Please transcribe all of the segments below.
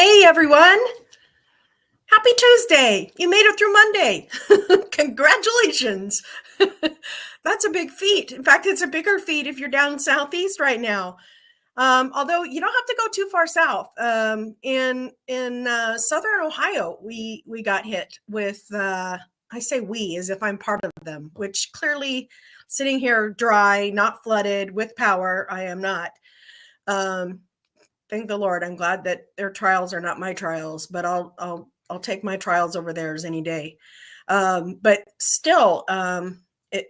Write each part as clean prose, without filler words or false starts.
Hey everyone, happy Tuesday. You made it through Monday. Congratulations. That's a big feat. In fact, it's a bigger feat if you're down southeast right now. Although you don't have to go too far south. In southern Ohio, we got hit with, I say we as if I'm part of them, which clearly sitting here dry, not flooded, with power, I am not. Thank the Lord. I'm glad that their trials are not my trials, but I'll take my trials over theirs any day. But still, it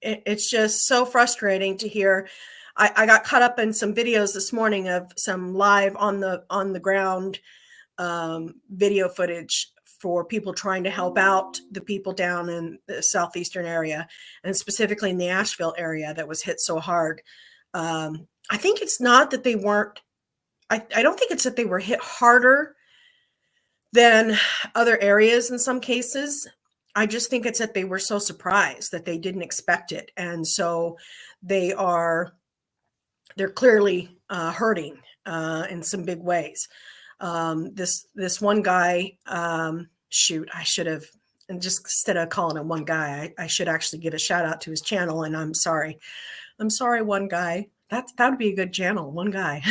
it's just so frustrating to hear. I got caught up in some videos this morning of some live on the ground video footage for people trying to help out the people down in the southeastern area, and specifically in the Asheville area that was hit so hard. I think it's not that they weren't. I don't think it's that they were hit harder than other areas in some cases. I just think it's that they were so surprised that they didn't expect it. And so they're clearly hurting in some big ways. This one guy, shoot, I should have, and just instead of calling him one guy, I should actually give a shout out to his channel. And I'm sorry, one guy. That would be a good channel. One guy,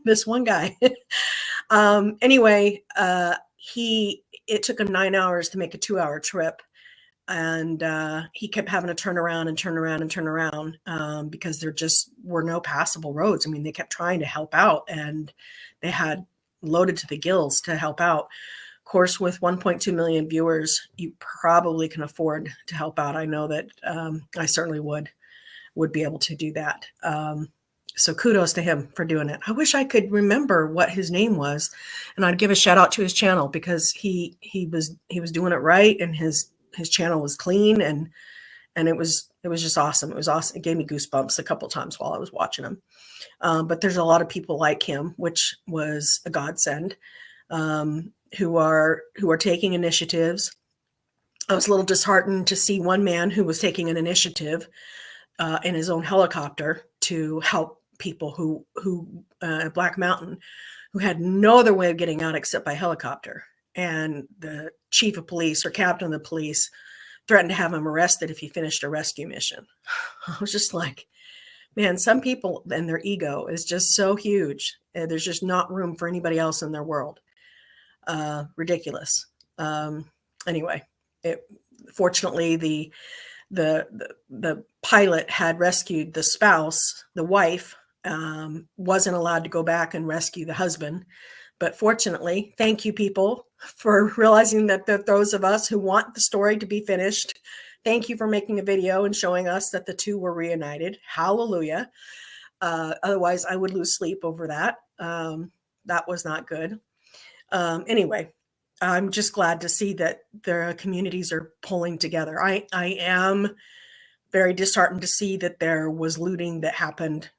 this one guy. Anyway, it took him 9 hours to make a 2-hour trip. And he kept having to turn around because there just were no passable roads. I mean, they kept trying to help out, and they had loaded to the gills to help out. Of course, with 1.2 million viewers, you probably can afford to help out. I know that I certainly would be able to do that. So kudos to him for doing it. I wish I could remember what his name was, and I'd give a shout out to his channel, because he was doing it right, and his channel was clean, and it was just awesome. It was awesome. It gave me goosebumps a couple of times while I was watching him. But there's a lot of people like him, which was a godsend, who are taking initiatives. I was a little disheartened to see one man who was taking an initiative in his own helicopter to help people who at Black Mountain, who had no other way of getting out except by helicopter. And the chief of police or captain of the police threatened to have him arrested if he finished a rescue mission. I was just like, man, some people and their ego is just so huge. There's just not room for anybody else in their world. Ridiculous. Anyway, fortunately, the pilot had rescued the spouse. The wife wasn't allowed to go back and rescue the husband. But fortunately, thank you, people, for realizing that those of us who want the story to be finished, thank you for making a video and showing us that the two were reunited. Hallelujah. Otherwise, I would lose sleep over that. That was not good. Anyway, I'm just glad to see that the communities are pulling together. I am very disheartened to see that there was looting that happened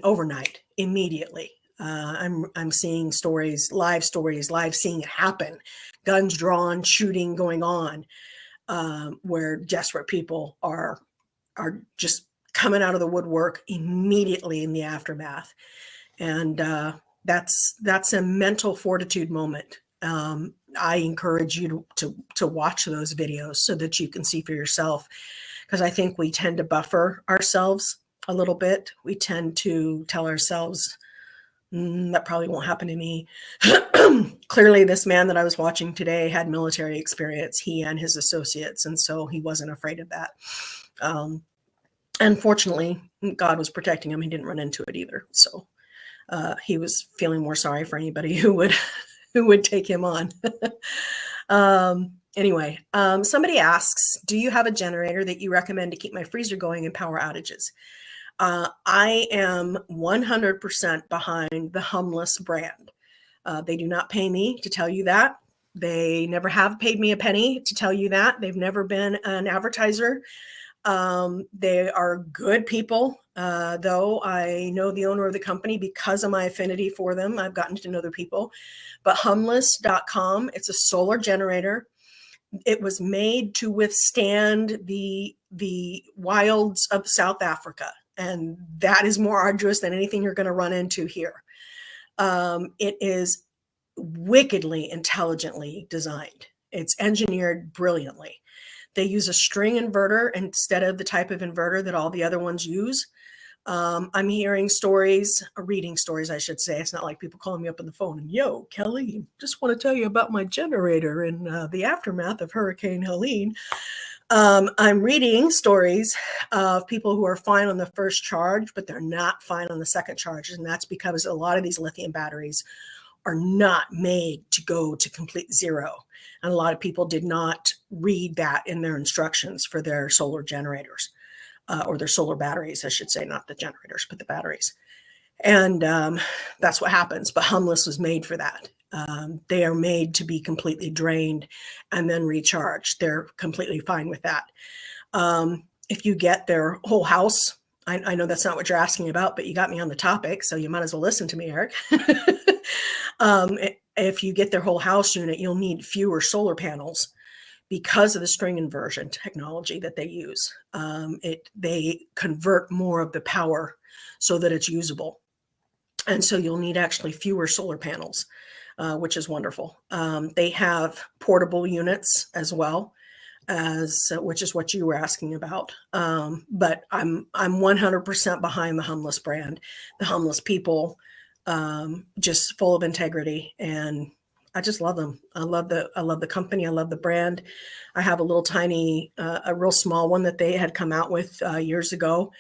overnight, immediately. I'm seeing live seeing it happen, guns drawn, shooting going on, where desperate people are just coming out of the woodwork immediately in the aftermath. And that's a mental fortitude moment. I encourage you to watch those videos so that you can see for yourself, because I think we tend to buffer ourselves a little bit. We tend to tell ourselves, that probably won't happen to me. Clearly, this man that I was watching today had military experience, he and his associates, and so he wasn't afraid of that. And fortunately, God was protecting him. He didn't run into it either. So he was feeling more sorry for anybody who would take him on. Anyway, somebody asks, do you have a generator that you recommend to keep my freezer going in power outages? I am 100% behind the Humless brand. They do not pay me to tell you that. They never have paid me a penny to tell you that. They've never been an advertiser. They are good people, though I know the owner of the company because of my affinity for them. I've gotten to know their people. But humless.com, it's a solar generator. It was made to withstand the wilds of South Africa, and that is more arduous than anything you're going to run into here. It is wickedly intelligently designed. It's engineered brilliantly. They use a string inverter instead of the type of inverter that all the other ones use. I'm hearing stories, reading stories, I should say. It's not like people calling me up on the phone and, yo, Kelly, just want to tell you about my generator in the aftermath of Hurricane Helene. I'm reading stories of people who are fine on the first charge, but they're not fine on the second charge. And that's because a lot of these lithium batteries are not made to go to complete zero. And a lot of people did not read that in their instructions for their solar generators. Or their solar batteries, I should say, not the generators, but the batteries. And that's what happens. But Humless was made for that. They are made to be completely drained and then recharged. They're completely fine with that. If you get their whole house, I know that's not what you're asking about, but you got me on the topic, so you might as well listen to me, Eric. If you get their whole house unit, you'll need fewer solar panels because of the string inversion technology that they use. They convert more of the power so that it's usable. And so you'll need actually fewer solar panels, which is wonderful. They have portable units as well, which is what you were asking about. But I'm 100% behind the Humless brand, the Humless people, just full of integrity, and I just love them. I love the company. I love the brand. I have a little tiny, a real small one that they had come out with years ago,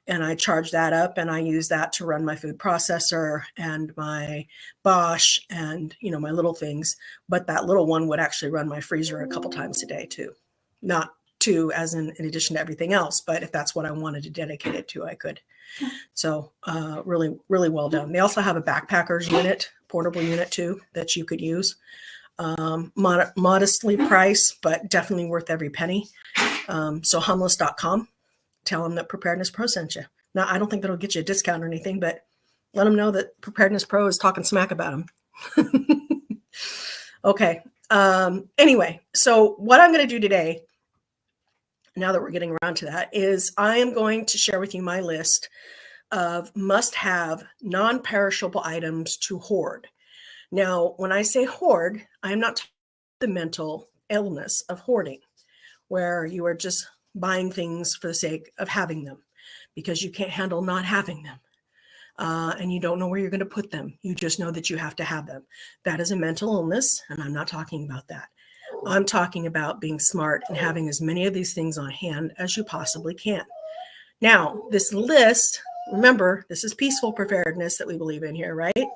and I charge that up, and I use that to run my food processor and my Bosch and my little things. But that little one would actually run my freezer a couple times a day too, not two as in addition to everything else. But if that's what I wanted to dedicate it to, I could. So really, really well done. They also have a backpacker's unit, portable unit too, that you could use. Modestly priced, but definitely worth every penny. So humless.com, tell them that Preparedness Pro sent you. Now, I don't think that'll get you a discount or anything, but let them know that Preparedness Pro is talking smack about them. Okay. Anyway, so what I'm going to do today, now that we're getting around to that, is I am going to share with you my list of must-have non-perishable items to hoard. Now, when I say hoard, I'm not talking about the mental illness of hoarding, where you are just buying things for the sake of having them because you can't handle not having them. And you don't know where you're going to put them. You just know that you have to have them. That is a mental illness, and I'm not talking about that. I'm talking about being smart and having as many of these things on hand as you possibly can. Now, this list, remember, this is peaceful preparedness that we believe in here, right?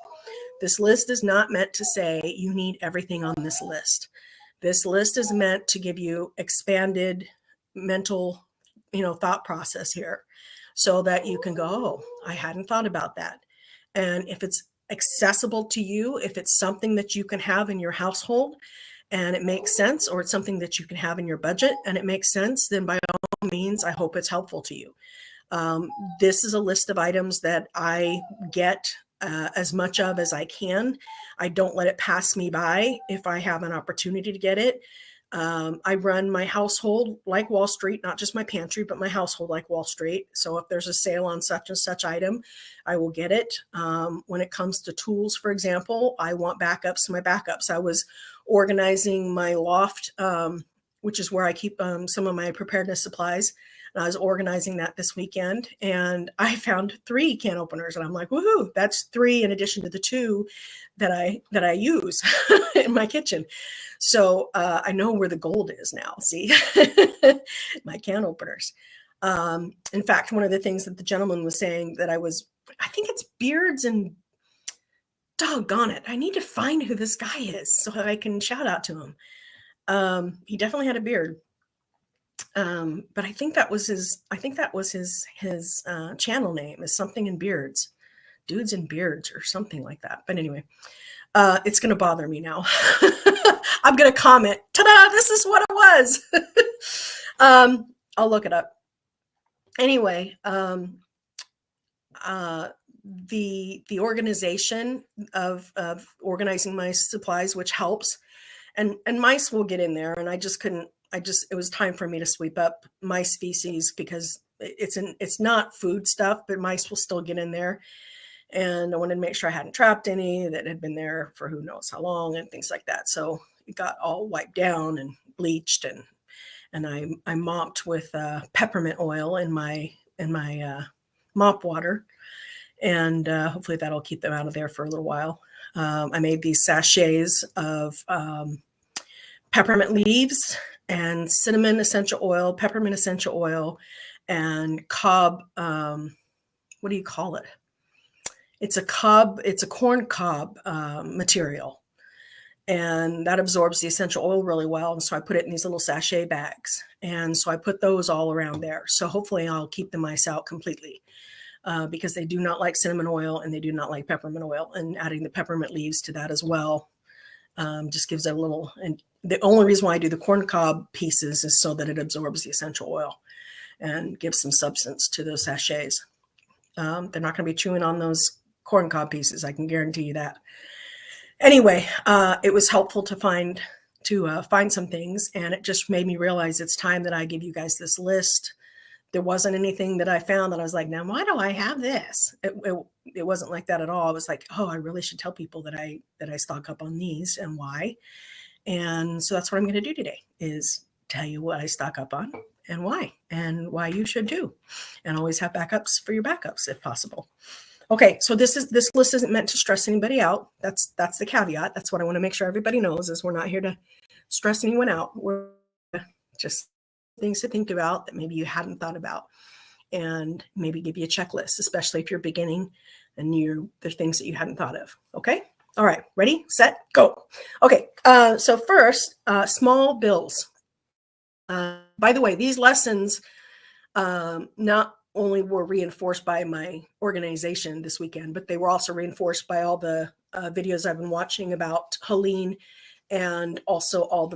This list is not meant to say you need everything on this list. This list is meant to give you expanded mental, thought process here so that you can go, oh, I hadn't thought about that. And if it's accessible to you, if it's something that you can have in your household and it makes sense, or it's something that you can have in your budget and it makes sense, then by all means, I hope it's helpful to you. This is a list of items that I get as much of as I can. I don't let it pass me by if I have an opportunity to get it. I run my household like Wall Street, not just my pantry, but my household like Wall Street. So if there's a sale on such and such item, I will get it. When it comes to tools, for example, I want backups to my backups. I was organizing my loft, which is where I keep some of my preparedness supplies. And I was organizing that this weekend, and I found 3 can openers, and I'm like, woohoo, that's 3 in addition to the 2 that I use in my kitchen. So I know where the gold is now. See, my can openers. In fact, one of the things that the gentleman was saying that I think it's beards and doggone it, I need to find who this guy is so I can shout out to him. He definitely had a beard. But I think that was his channel name is something in beards, dudes in beards or something like that. But anyway, it's going to bother me now. I'm going to comment, ta-da, this is what it was. I'll look it up. Anyway, the organization of organizing my supplies, which helps, and mice will get in there, and it was time for me to sweep up mice feces because it's not food stuff, but mice will still get in there. And I wanted to make sure I hadn't trapped any that had been there for who knows how long and things like that. So it got all wiped down and bleached, and I mopped with peppermint oil in my mop water, and hopefully that'll keep them out of there for a little while. I made these sachets of peppermint leaves and cinnamon essential oil, peppermint essential oil, and cob. What do you call it? It's a corn cob material, and that absorbs the essential oil really well. And so I put it in these little sachet bags, and so I put those all around there. So hopefully I'll keep the mice out completely, because they do not like cinnamon oil and they do not like peppermint oil. And adding the peppermint leaves to that as well just gives it a little. And the only reason why I do the corn cob pieces is so that it absorbs the essential oil and gives some substance to those sachets. They're not going to be chewing on those corn cob pieces, I can guarantee you that. Anyway, it was helpful to find some things, and it just made me realize it's time that I give you guys this list. There wasn't anything that I found that I was like, now why do I have this? It wasn't like that at all. It was like, oh, I really should tell people that I stock up on these and why. And so that's what I'm going to do today, is tell you what I stock up on and why you should too. And always have backups for your backups if possible. Okay, so this list isn't meant to stress anybody out. That's the caveat. That's what I want to make sure everybody knows, is we're not here to stress anyone out. We're just things to think about that maybe you hadn't thought about, and maybe give you a checklist, especially if you're beginning and there's things that you hadn't thought of. Okay. All right. Ready, set, go. Okay. So first, small bills. By the way, these lessons not only were reinforced by my organization this weekend, but they were also reinforced by all the videos I've been watching about Helene, and also all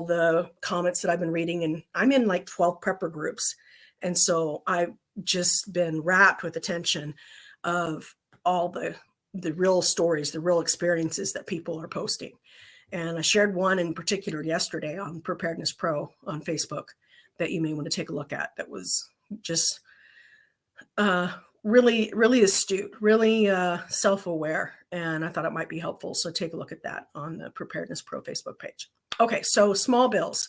the comments that I've been reading. And I'm in like 12 prepper groups. And so I've just been wrapped with attention of all the real stories, the real experiences that people are posting. And I shared one in particular yesterday on Preparedness Pro on Facebook that you may want to take a look at. That was just really, really astute, really self-aware. And I thought it might be helpful. So take a look at that on the Preparedness Pro Facebook page. Okay, so small bills.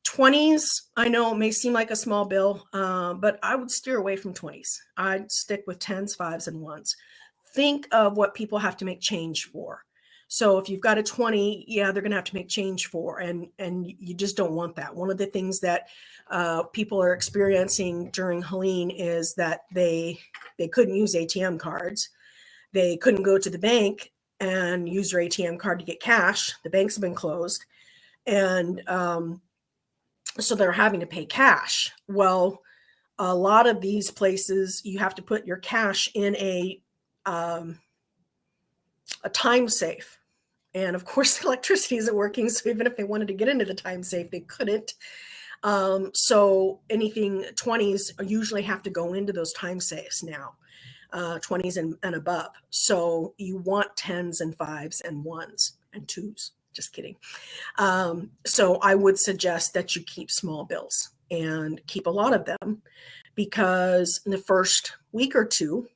20s, I know it may seem like a small bill, but I would steer away from 20s. I'd stick with 10s, 5s, and 1s. Think of what people have to make change for. So if you've got a 20, yeah, they're going to have to make change for, and you just don't want that. One of the things that people are experiencing during Helene is that they couldn't use ATM cards. They couldn't go to the bank and use their ATM card to get cash. The banks have been closed. And so they're having to pay cash. Well, a lot of these places, you have to put your cash in a time safe. And of course, the electricity isn't working. So even if they wanted to get into the time safe, they couldn't. So anything 20s usually have to go into those time safes now, 20s and above. So you want 10s and 5s and 1s and 2s. Just kidding. So I would suggest that you keep small bills and keep a lot of them, because in the first week or two,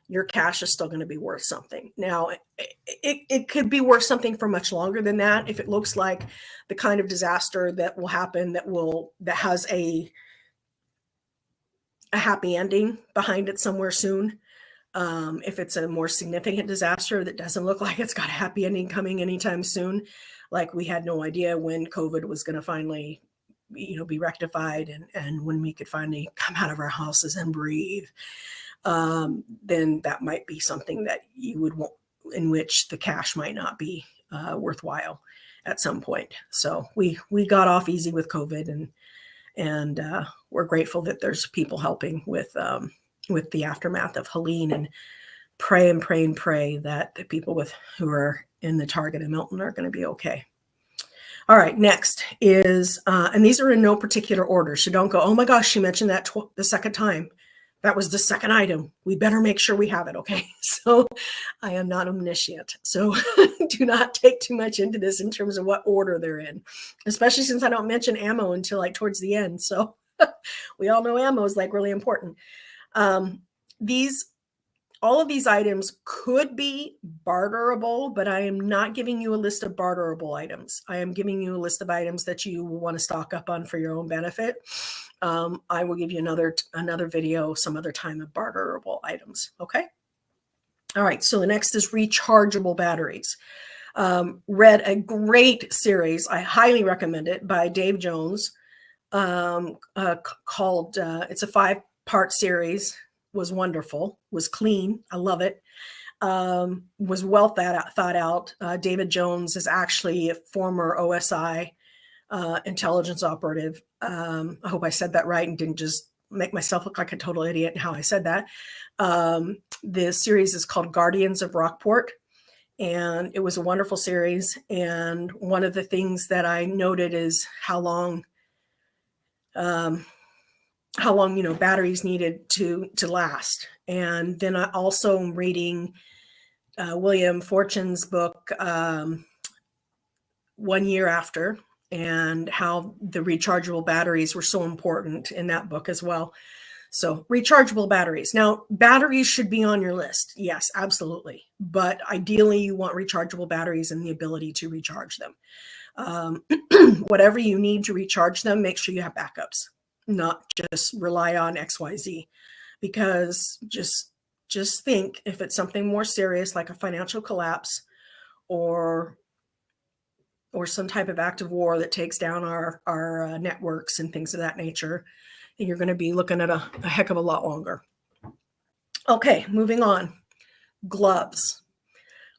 your cash is still going to be worth something. Now, it could be worth something for much longer than that if it looks like the kind of disaster that will happen that has a happy ending behind it somewhere soon. If it's a more significant disaster that doesn't look like it's got a happy ending coming anytime soon, like we had no idea when COVID was going to finally, be rectified and when we could finally come out of our houses and breathe. Then that might be something that you would want, in which the cash might not be worthwhile at some point. So we got off easy with COVID, and we're grateful that there's people helping with the aftermath of Helene, and pray that the people who are in the Target and Milton are going to be okay. All right, next is, and these are in no particular order. So don't go, oh my gosh, she mentioned that the second time. That was the second item. We better make sure we have it, okay? So I am not omniscient. So do not take too much into this in terms of what order they're in, especially since I don't mention ammo until like towards the end. So we all know ammo is like really important. These All of these items could be barterable, but I am not giving you a list of barterable items. I am giving you a list of items that you will want to stock up on for your own benefit. I will give you another video some other time of barterable items. Okay. All right. So the next is rechargeable batteries. Read a great series. I highly recommend it by Dave Jones, called, it's a 5-part series, was wonderful, was clean. I love it. Was well thought out. David Jones is actually a former OSI intelligence operative. I hope I said that right and didn't just make myself look like a total idiot in how I said that. The series is called Guardians of Rockport, and it was a wonderful series. And one of the things that I noted is how long batteries needed to last. And then I also am reading William Fortune's book, 1 Year After, and how the rechargeable batteries were so important in that book as well. So rechargeable batteries. Now, batteries should be on your list. Yes, absolutely. But ideally, you want rechargeable batteries and the ability to recharge them. Whatever you need to recharge them, make sure you have backups, not just rely on XYZ. Because just think, if it's something more serious like a financial collapse or some type of active war that takes down our networks and things of that nature, you're going to be looking at a heck of a lot longer. Okay, moving on. Gloves.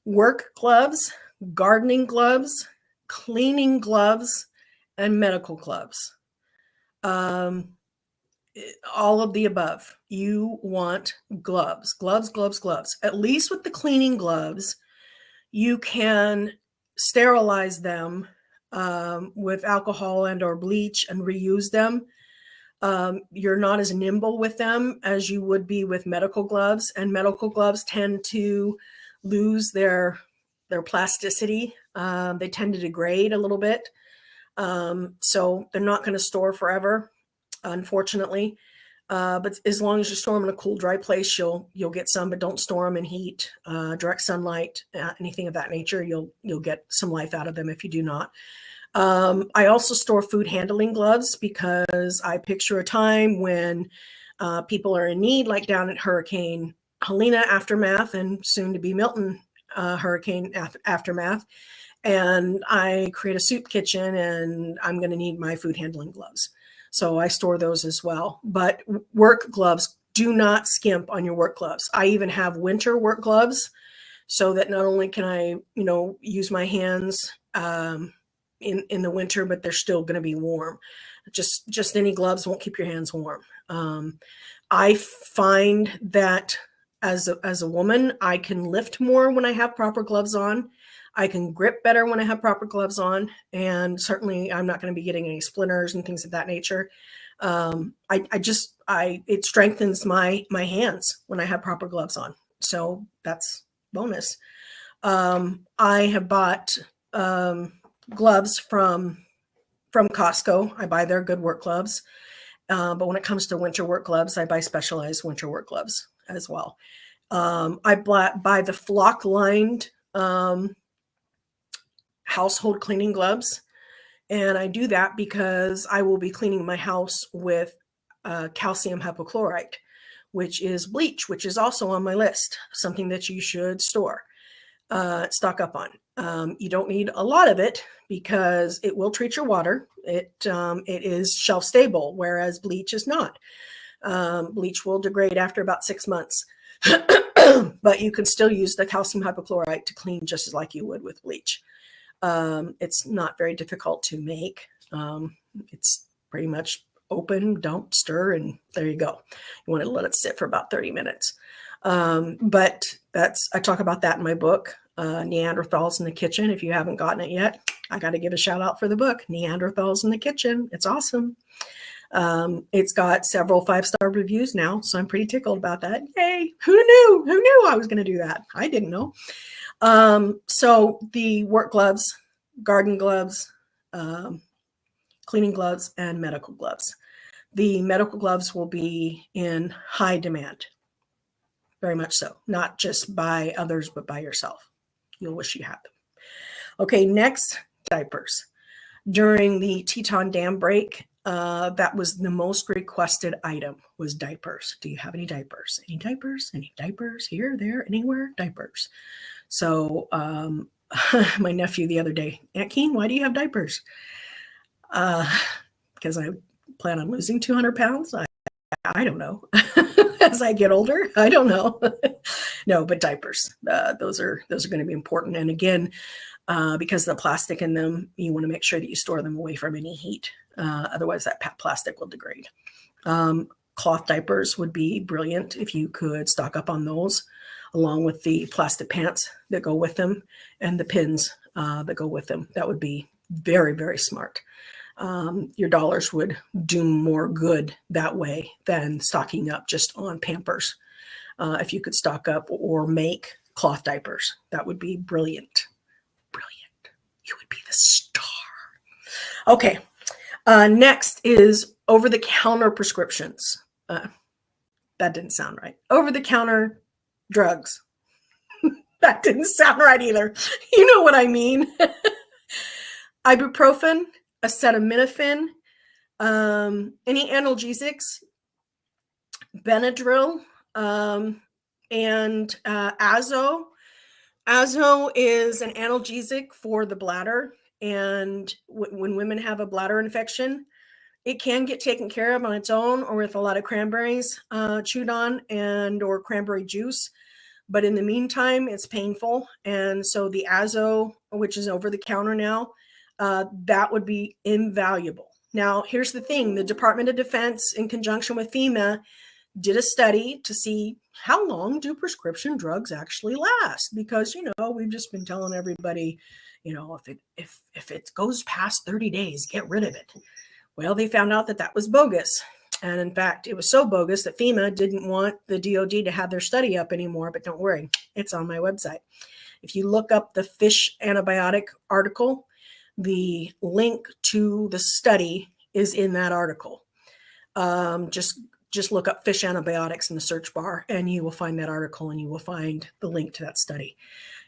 Work gloves, gardening gloves, cleaning gloves, and medical gloves. All of the above. You want gloves. At least with the cleaning gloves, you can sterilize them with alcohol and or bleach and reuse them. You're not as nimble with them as you would be with medical gloves, and medical gloves tend to lose their plasticity. They tend to degrade a little bit. So they're not going to store forever, unfortunately. But as long as you store them in a cool, dry place, you'll get some, but don't store them in heat, direct sunlight, anything of that nature. You'll get some life out of them if you do not. I also store food handling gloves because I picture a time when people are in need, like down at Hurricane Helena aftermath and soon to be Milton hurricane aftermath. And I create a soup kitchen and I'm going to need my food handling gloves. So I store those as well. But work gloves, do not skimp on your work gloves. I even have winter work gloves so that not only can I, use my hands in the winter, but they're still going to be warm. Just any gloves won't keep your hands warm. I find that as a woman, I can lift more when I have proper gloves on. I can grip better when I have proper gloves on, and certainly I'm not going to be getting any splinters and things of that nature. It strengthens my hands when I have proper gloves on. So that's bonus. I have bought gloves from Costco. I buy their good work gloves. But when it comes to winter work gloves, I buy specialized winter work gloves as well. I buy the flock lined household cleaning gloves. And I do that because I will be cleaning my house with calcium hypochlorite, which is bleach, which is also on my list, something that you should stock up on. You don't need a lot of it because it will treat your water. It is shelf stable, whereas bleach is not. Bleach will degrade after about 6 months, but you can still use the calcium hypochlorite to clean just as like you would with bleach. It's not very difficult to make. It's pretty much open, dump, stir, and there you go. You want to let it sit for about 30 minutes. But I talk about that in my book, Neanderthals in the Kitchen. If you haven't gotten it yet, I got to give a shout out for the book, Neanderthals in the Kitchen. It's awesome. It's got several 5-star reviews now, so I'm pretty tickled about that. Yay! Who knew I was going to do that? I didn't know. So the work gloves, garden gloves, cleaning gloves, and medical gloves. The medical gloves will be in high demand. very much so. Not just by others, but by yourself. You'll wish you had them. Okay, next, diapers. During the Teton Dam break, that was the most requested item, was diapers. Do you have any diapers? Any diapers? Any diapers? Here, there, anywhere? Diapers. So my nephew the other day, Aunt Keen, why do you have diapers? Because I plan on losing 200 pounds. I don't know. As I get older, I don't know. No, but diapers, those are going to be important. And again, because of the plastic in them, you want to make sure that you store them away from any heat. Otherwise, that plastic will degrade. Cloth diapers would be brilliant if you could stock up on those, along with the plastic pants that go with them and the pins that go with them. That would be very, very smart. Your dollars would do more good that way than stocking up just on Pampers. If you could stock up or make cloth diapers, that would be brilliant. Brilliant. You would be the star. Okay. Next is over-the-counter prescriptions. That didn't sound right. Over-the-counter drugs. That didn't sound right either. You know what I mean. Ibuprofen, acetaminophen, any analgesics, Benadryl, and Azo. Azo is an analgesic for the bladder, and when women have a bladder infection, it can get taken care of on its own or with a lot of cranberries chewed on and or cranberry juice. But in the meantime, it's painful. And so the Azo, which is over the counter now, that would be invaluable. Now, here's the thing. The Department of Defense, in conjunction with FEMA, did a study to see how long do prescription drugs actually last? Because, we've just been telling everybody, if it goes past 30 days, get rid of it. Well, they found out that was bogus. And in fact, it was so bogus that FEMA didn't want the DOD to have their study up anymore. But don't worry, it's on my website. If you look up the fish antibiotic article, the link to the study is in that article. Just look up fish antibiotics in the search bar and you will find that article and you will find the link to that study.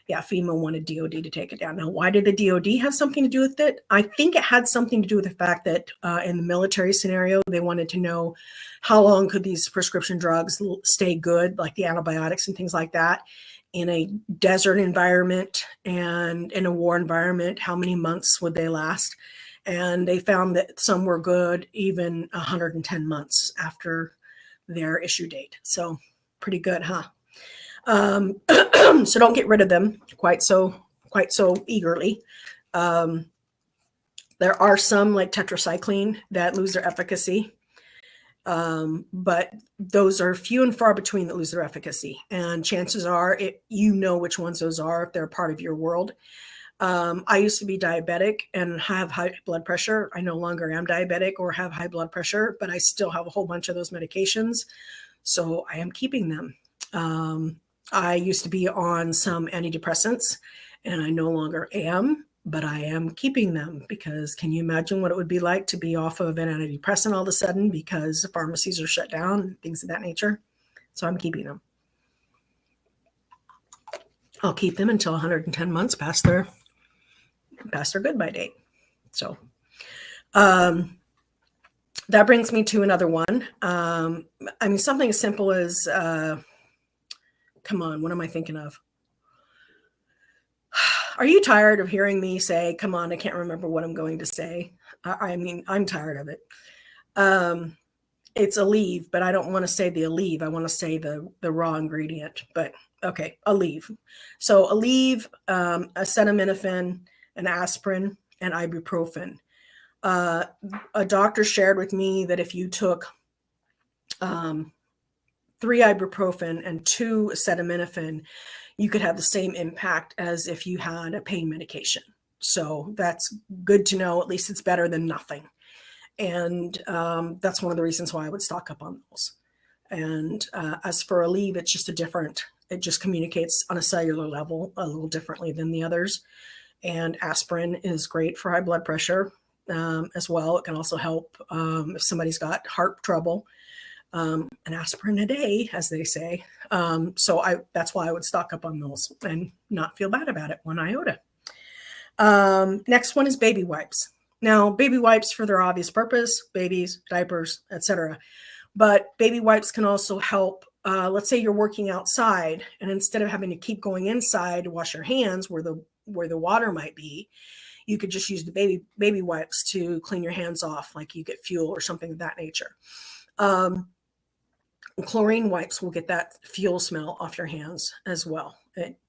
Yeah, FEMA wanted DOD to take it down. Now, why did the DOD have something to do with it? I think it had something to do with the fact that in the military scenario, they wanted to know how long could these prescription drugs stay good, like the antibiotics and things like that, in a desert environment and in a war environment. How many months would they last? And they found that some were good even 110 months after their issue date. So pretty good, huh? So don't get rid of them quite so eagerly. There are some like tetracycline that lose their efficacy. But those are few and far between that lose their efficacy. And chances are which ones those are if they're part of your world. I used to be diabetic and have high blood pressure. I no longer am diabetic or have high blood pressure, but I still have a whole bunch of those medications. So I am keeping them. I used to be on some antidepressants and I no longer am, but I am keeping them because can you imagine what it would be like to be off of an antidepressant all of a sudden because the pharmacies are shut down and things of that nature? So I'm keeping them. I'll keep them until 110 months past their goodbye date. So that brings me to another one. Something as simple as, come on, what am I thinking of? Are you tired of hearing me say, come on, I can't remember what I'm going to say. I'm tired of it. It's Aleve, but I don't want to say the Aleve. I want to say the raw ingredient, but okay, Aleve. So Aleve, acetaminophen, and aspirin, and ibuprofen. A doctor shared with me that if you took 3 ibuprofen and 2 acetaminophen, you could have the same impact as if you had a pain medication. So that's good to know. At least it's better than nothing. And that's one of the reasons why I would stock up on those. And as for Aleve, it's just it just communicates on a cellular level a little differently than the others. And aspirin is great for high blood pressure as well. It can also help if somebody's got heart trouble. an aspirin a day, as they say. So that's why I would stock up on those and not feel bad about it, 1 iota. Next one is baby wipes. Now, baby wipes for their obvious purpose, babies, diapers, etc. But baby wipes can also help. Let's say you're working outside, and instead of having to keep going inside to wash your hands where the water might be, you could just use the baby wipes to clean your hands off, like you get fuel or something of that nature. Chlorine wipes will get that fuel smell off your hands as well.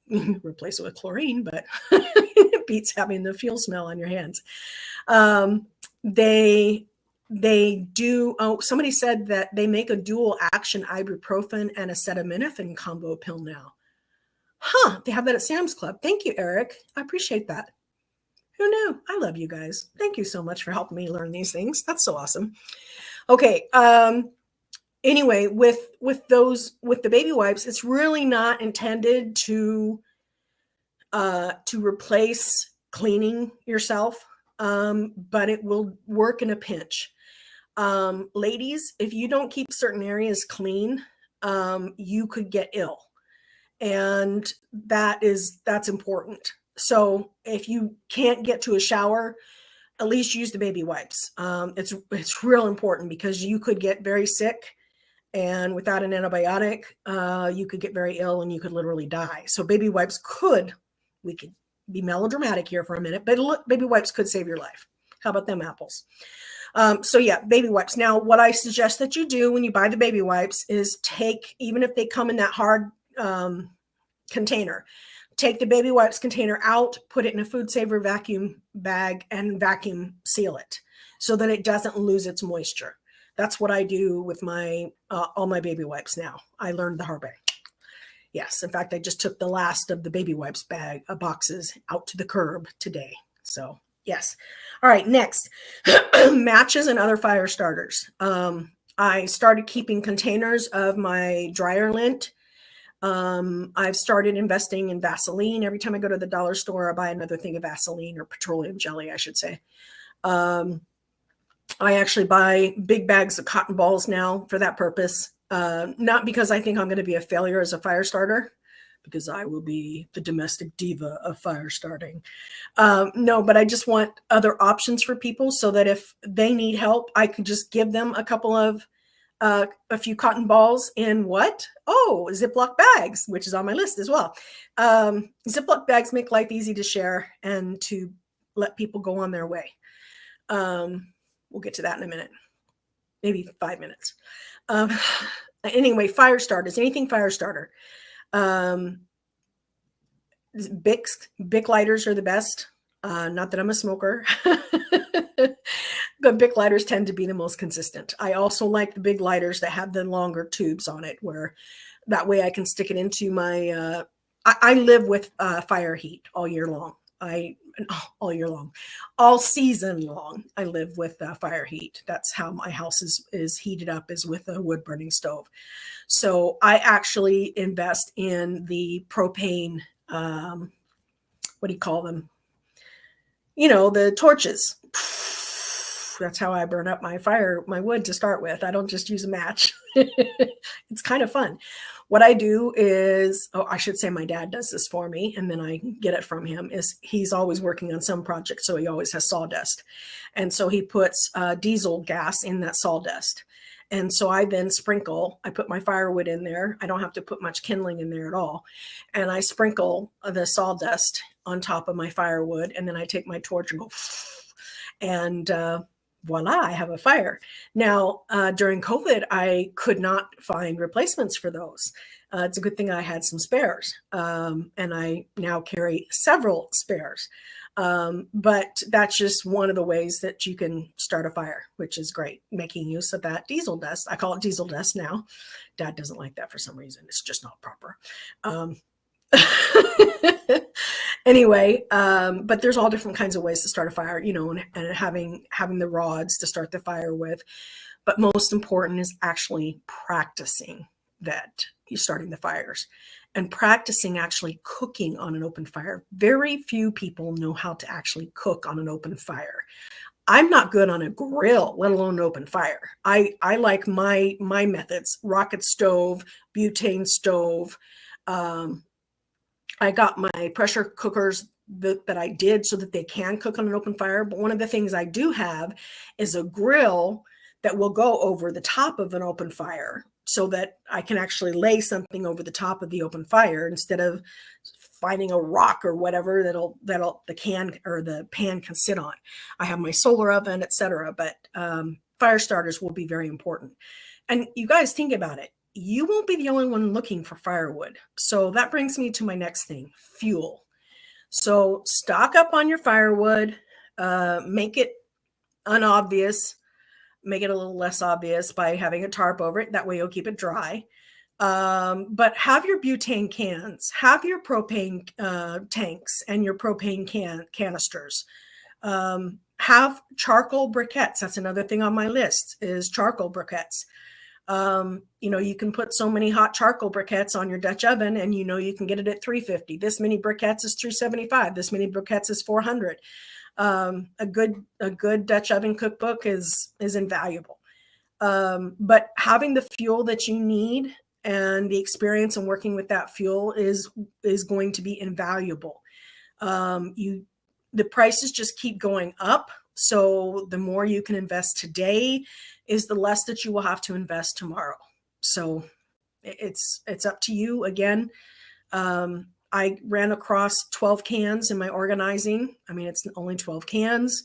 Replace it with chlorine, but it beats having the fuel smell on your hands. They do. Oh, somebody said that they make a dual action ibuprofen and acetaminophen combo pill now. Huh? They have that at Sam's Club. Thank you, Eric. I appreciate that. Who knew? I love you guys. Thank you so much for helping me learn these things. That's so awesome. Okay. Anyway, with the baby wipes, it's really not intended to replace cleaning yourself, but it will work in a pinch. Ladies, if you don't keep certain areas clean, you could get ill, and that's important. So if you can't get to a shower, at least use the baby wipes. It's real important because you could get very sick, and without an antibiotic, you could get very ill and you could literally die. So baby wipes we could be melodramatic here for a minute, but look, baby wipes could save your life. How about them apples? So yeah, baby wipes. Now, what I suggest that you do when you buy the baby wipes is even if they come in that hard container, take the baby wipes container out, put it in a food saver vacuum bag, and vacuum seal it so that it doesn't lose its moisture. That's what I do with all my baby wipes now. I learned the hard way. Yes, in fact, I just took the last of the baby wipes boxes out to the curb today. So yes. All right, next, matches and other fire starters. I started keeping containers of my dryer lint. I've started investing in Vaseline. Every time I go to the dollar store, I buy another thing of Vaseline, or petroleum jelly, I should say. I actually buy big bags of cotton balls now for that purpose. Not because I think I'm going to be a failure as a fire starter, because I will be the domestic diva of fire starting. No, but I just want other options for people so that if they need help, I can just give them a few cotton balls in Ziploc bags, which is on my list as well. Ziploc bags make life easy to share and to let people go on their way. We'll get to that in a minute, maybe 5 minutes. Anyway, fire starters, anything fire starter. Bic lighters are the best. Not that I'm a smoker, but Bic lighters tend to be the most consistent. I also like the big lighters that have the longer tubes on it, where that way I can stick it into my, I live with fire heat all year long. All season long, I live with fire heat. That's how my house is heated up, is with a wood burning stove. So I actually invest in the propane, what do you call them? The torches. That's how I burn up my wood to start with. I don't just use a match. It's kind of fun. What I do is, I should say my dad does this for me, and then I get it from him, is he's always working on some project, so he always has sawdust. And so he puts diesel gas in that sawdust. And so I then I put my firewood in there. I don't have to put much kindling in there at all. And I sprinkle the sawdust on top of my firewood, and then I take my torch and go, and voila, I have a fire. Now, during COVID, I could not find replacements for those. It's a good thing I had some spares, and I now carry several spares. But that's just one of the ways that you can start a fire, which is great, making use of that diesel dust. I call it diesel dust now. Dad doesn't like that for some reason. It's just not proper. Anyway, but there's all different kinds of ways to start a fire, and having the rods to start the fire with. But most important is actually practicing that you're starting the fires, and practicing actually cooking on an open fire. Very few people know how to actually cook on an open fire. I'm not good on a grill, let alone an open fire. I like my methods: rocket stove, butane stove. I got my pressure cookers that I did so that they can cook on an open fire. But one of the things I do have is a grill that will go over the top of an open fire so that I can actually lay something over the top of the open fire instead of finding a rock or whatever that'll the can or the pan can sit on. I have my solar oven, etc. But fire starters will be very important. And you guys think about it. You won't be the only one looking for firewood. So that brings me to my next thing, fuel. So stock up on your firewood, make it unobvious, make it a little less obvious by having a tarp over it. That way you'll keep it dry. But have your butane cans, have your propane tanks and your propane canisters. Have charcoal briquettes. That's another thing on my list is charcoal briquettes. You can put so many hot charcoal briquettes on your Dutch oven and you can get it at 350. This many briquettes is 375. This many briquettes is 400. A good Dutch oven cookbook is invaluable. But having the fuel that you need and the experience in working with that fuel is going to be invaluable. The prices just keep going up. So the more you can invest today is the less that you will have to invest tomorrow. So it's up to you. Again, I ran across 12 cans in my organizing. I mean, it's only 12 cans.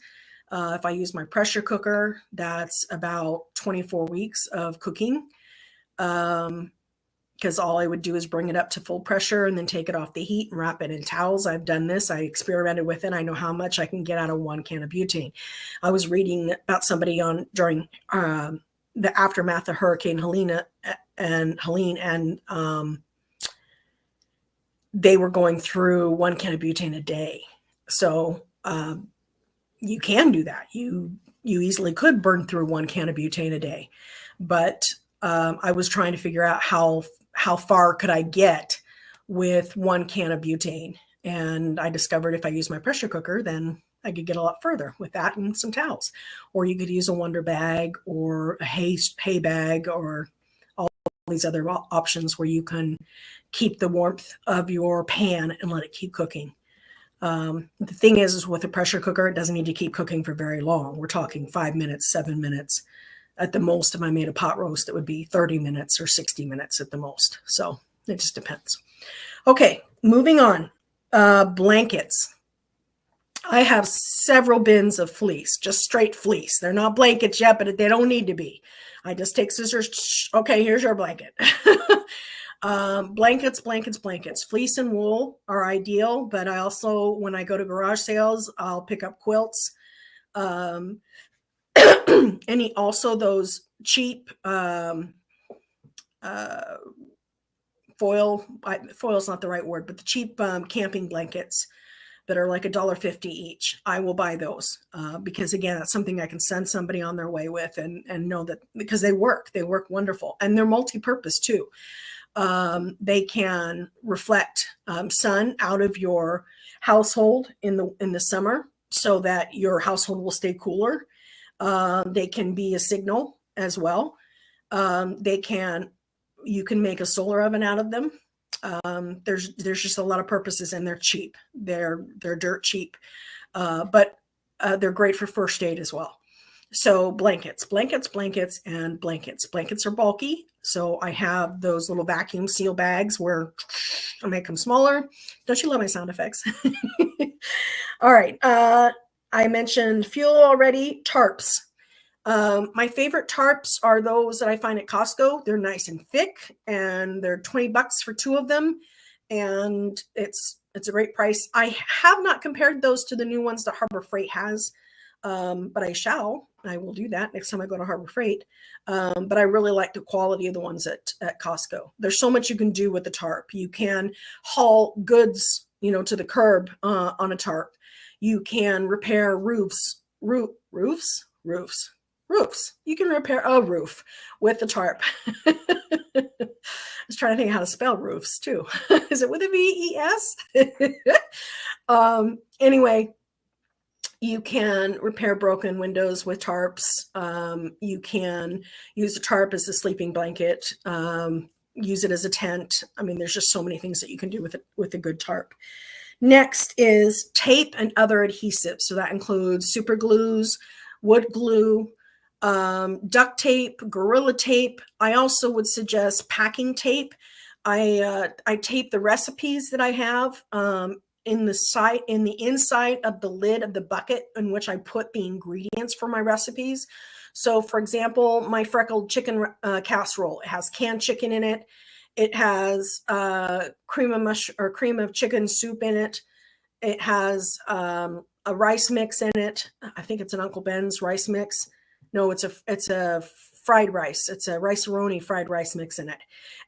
If I use my pressure cooker, that's about 24 weeks of cooking. Because all I would do is bring it up to full pressure and then take it off the heat and wrap it in towels. I've done this. I experimented with it. I know how much I can get out of 1 can of butane. I was reading about somebody during the aftermath of Hurricane Helene, and they were going through 1 can of butane a day. So you can do that. You easily could burn through 1 can of butane a day, but I was trying to figure out how far could I get with 1 can of butane. And I discovered if I use my pressure cooker, then I could get a lot further with that and some towels. Or you could use a Wonder bag or a hay bag or all these other options where you can keep the warmth of your pan and let it keep cooking. The thing is with a pressure cooker, it doesn't need to keep cooking for very long. We're talking 5 minutes, 7 minutes. At the most, if I made a pot roast, it would be 30 minutes or 60 minutes at the most. So it just depends. Okay, moving on. Blankets. I have several bins of fleece, just straight fleece. They're not blankets yet, but they don't need to be. I just take scissors. Okay, here's your blanket. Blankets. Fleece and wool are ideal, but I also, when I go to garage sales, I'll pick up quilts. Also those cheap foil's not the right word, but the cheap camping blankets that are like $1.50 each. I will buy those because again, that's something I can send somebody on their way with and know that because they work wonderful and they're multi-purpose too. They can reflect sun out of your household in the summer so that your household will stay cooler. They can be a signal as well. You can make a solar oven out of them. There's just a lot of purposes and they're cheap. They're dirt cheap, but they're great for first aid as well. So blankets. Blankets are bulky. So I have those little vacuum seal bags where I make them smaller. Don't you love my sound effects? All right. I mentioned fuel already. Tarps. My favorite tarps are those that I find at Costco. They're nice and thick and they're $20 for 2 of them. And it's a great price. I have not compared those to the new ones that Harbor Freight has. But I will do that next time I go to Harbor Freight. But I really like the quality of the ones at Costco. There's so much you can do with the tarp. You can haul goods, to the curb on a tarp. You can repair roofs. You can repair a roof with the tarp. I was trying to think how to spell roofs too. Is it with a V-E-S? Anyway, You can repair broken windows with tarps. You can use a tarp as a sleeping blanket. Use it as a tent. I mean, there's just so many things that you can do with a good tarp. Next is tape and other adhesives. So that includes super glues, wood glue, duct tape, Gorilla tape. I also would suggest packing tape. I tape the recipes that I have in the inside of the lid of the bucket in which I put the ingredients for my recipes. So, for example, my freckled chicken casserole, it has canned chicken in it. It has cream of chicken soup in it. It has a rice mix in it. I think it's an Uncle Ben's rice mix. No, it's a fried rice. It's a rice-a-roni fried rice mix in it,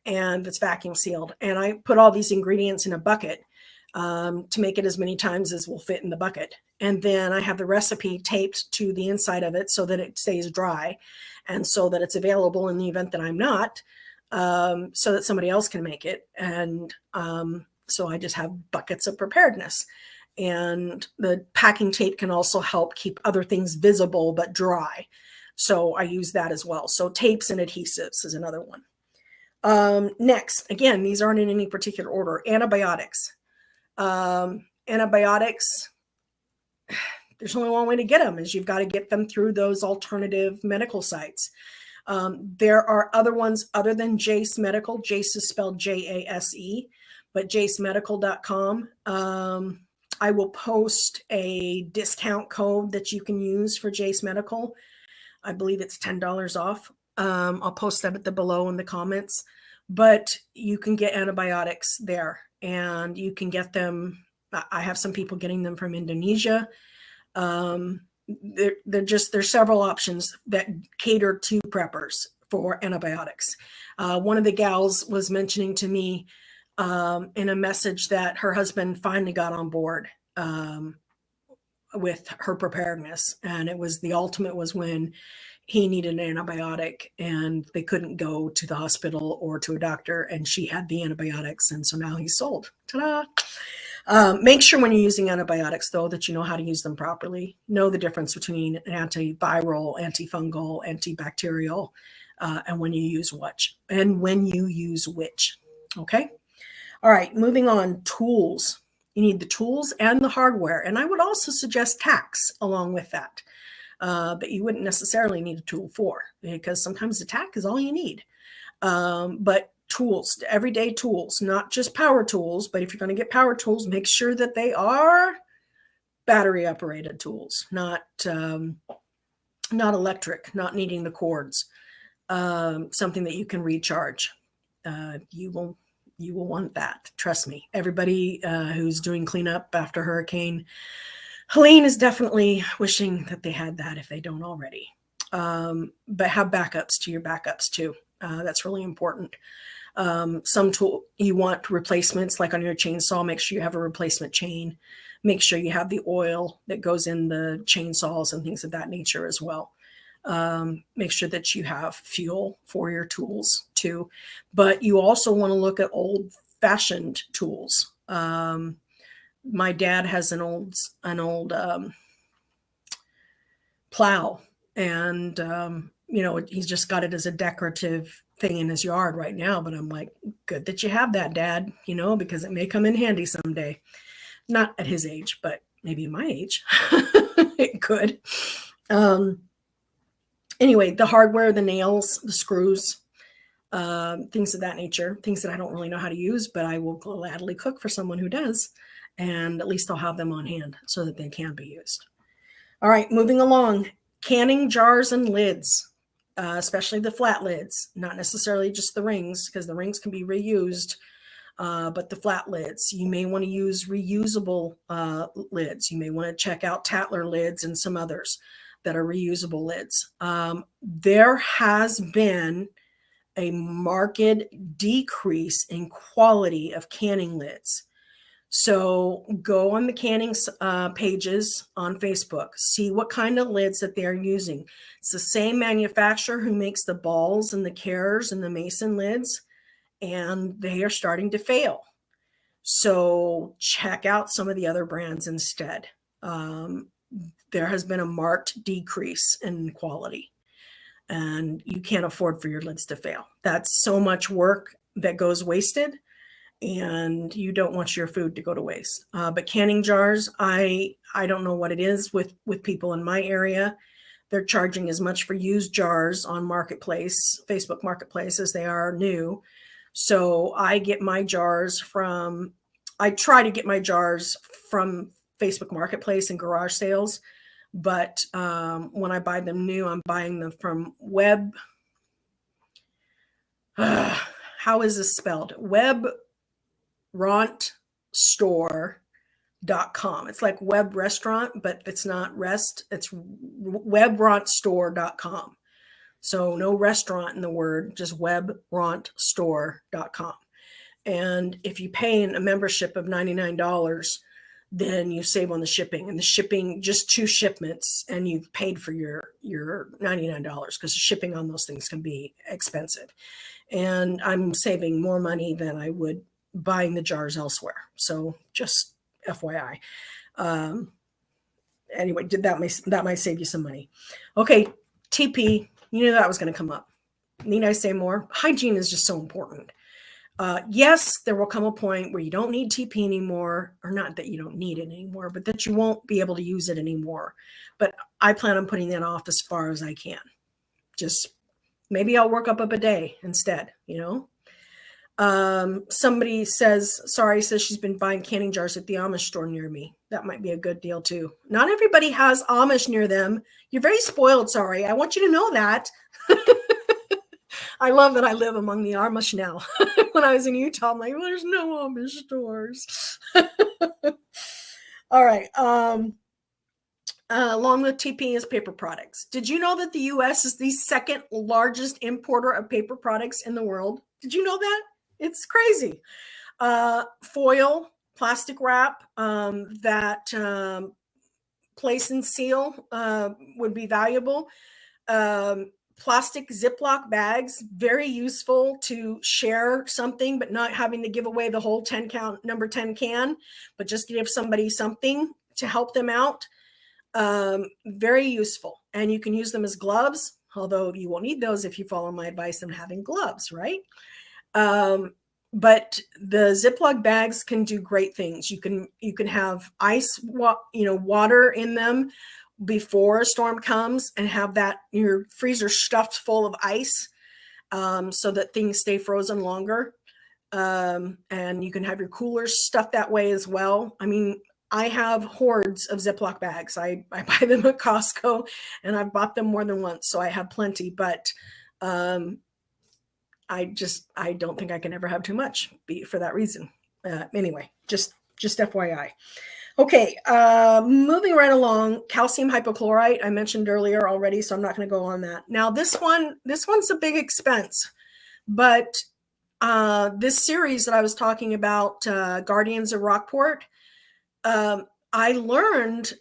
and it's vacuum sealed. And I put all these ingredients in a bucket to make it as many times as will fit in the bucket. And then I have the recipe taped to the inside of it so that it stays dry, and so that it's available in the event that I'm not, so that somebody else can make it. And so I just have buckets of preparedness. And the packing tape can also help keep other things visible but dry. So I use that as well. So tapes and adhesives is another one. Next, again, these aren't in any particular order. Antibiotics. Antibiotics, there's only one way to get them, is you've got to get them through those alternative medical sites. There are other ones other than Jase Medical. Jase is spelled Jase, but jasemedical.com. I will post a discount code that you can use for Jase Medical. I believe it's $10 off. I'll post that at the below in the comments, but you can get antibiotics there, and you can get them. I have some people getting them from Indonesia. There's several options that cater to preppers for antibiotics. One of the gals was mentioning to me in a message that her husband finally got on board with her preparedness, and it was the ultimate was when he needed an antibiotic and they couldn't go to the hospital or to a doctor, and she had the antibiotics, and so now he's sold. Ta-da! Make sure when you're using antibiotics, though, that you know how to use them properly. Know the difference between antiviral, antifungal, antibacterial, and when you use which. Okay. All right. Moving on. Tools. You need the tools and the hardware, and I would also suggest tacks along with that. But you wouldn't necessarily need a tool for, because sometimes the tack is all you need. But tools, everyday tools, not just power tools, but if you're going to get power tools, make sure that they are battery operated tools, not electric, not needing the cords, something that you can recharge. You will want that. Trust me. Everybody who's doing cleanup after Hurricane Helene is definitely wishing that they had that if they don't already. But have backups to your backups too. That's really important. Some tool you want replacements, like on your chainsaw, make sure you have a replacement chain. Make sure you have the oil that goes in the chainsaws and things of that nature as well. Make sure that you have fuel for your tools too. But you also want to look at old-fashioned tools. My dad has an old plow, and he's just got it as a decorative thing in his yard right now. But I'm like, good that you have that, Dad, because it may come in handy someday. Not at his age, but maybe my age. It could. Anyway, the hardware, the nails, the screws, things of that nature, things that I don't really know how to use, but I will gladly cook for someone who does. And at least I'll have them on hand so that they can be used. All right, moving along. Canning jars and lids, especially the flat lids, not necessarily just the rings, because the rings can be reused, but the flat lids. You may want to use reusable lids. You may want to check out Tatler lids and some others that are reusable lids. There has been a marked decrease in quality of canning lids. So go on the canning pages on Facebook, see what kind of lids that they're using. It's the same manufacturer who makes the balls and the Kerrs and the Mason lids, and they are starting to fail. So check out some of the other brands instead. there has been a marked decrease in quality, and you can't afford for your lids to fail. That's so much work that goes wasted, and you don't want your food to go to waste. But canning jars, I don't know what it is with people in my area. They're charging as much for used jars on Marketplace, Facebook Marketplace, as they are new. So I try to get my jars from Facebook Marketplace and garage sales. But when I buy them new, I'm buying them from how is this spelled? WebRontStore.com. It's like web restaurant, but it's not rest. It's WebRontStore.com. So no restaurant in the word, just WebRontStore.com. And if you pay a membership of $99, then you save on the shipping, and the shipping, just 2 shipments, and you've paid for your $99, because the shipping on those things can be expensive. And I'm saving more money than I would buying the jars elsewhere. So just FYI. Anyway, that might save you some money. Okay, TP, you knew that was going to come up. Need I say more? Hygiene is just so important. Yes, there will come a point where you don't need TP anymore, or not that you don't need it anymore, but that you won't be able to use it anymore. But I plan on putting that off as far as I can. Just maybe I'll work up a bidet instead, Somebody says she's been buying canning jars at the Amish store near me. That might be a good deal too. Not everybody has Amish near them. You're very spoiled, Sorry. I want you to know that. I love that I live among the Amish now. When I was in Utah, I'm like, well, there's no Amish stores. All right. Along with TP is paper products. Did you know that the U.S. is the second largest importer of paper products in the world? Did you know that? It's crazy. Foil, plastic wrap, that place and seal would be valuable. Plastic Ziploc bags, very useful to share something, but not having to give away the whole number 10 can, but just give somebody something to help them out. Very useful. And you can use them as gloves, although you won't need those if you follow my advice on having gloves, right? But the Ziploc bags can do great things. You can have ice, water in them before a storm comes, and have your freezer stuffed full of ice, so that things stay frozen longer. And you can have your coolers stuffed that way as well. I mean, I have hordes of Ziploc bags. I buy them at Costco, and I've bought them more than once, so I have plenty. But I don't think I can ever have too much for that reason. Anyway, just FYI. Okay, moving right along, calcium hypochlorite, I mentioned earlier already, so I'm not going to go on that. Now, this one's a big expense, but this series that I was talking about, Guardians of Rockport, I learned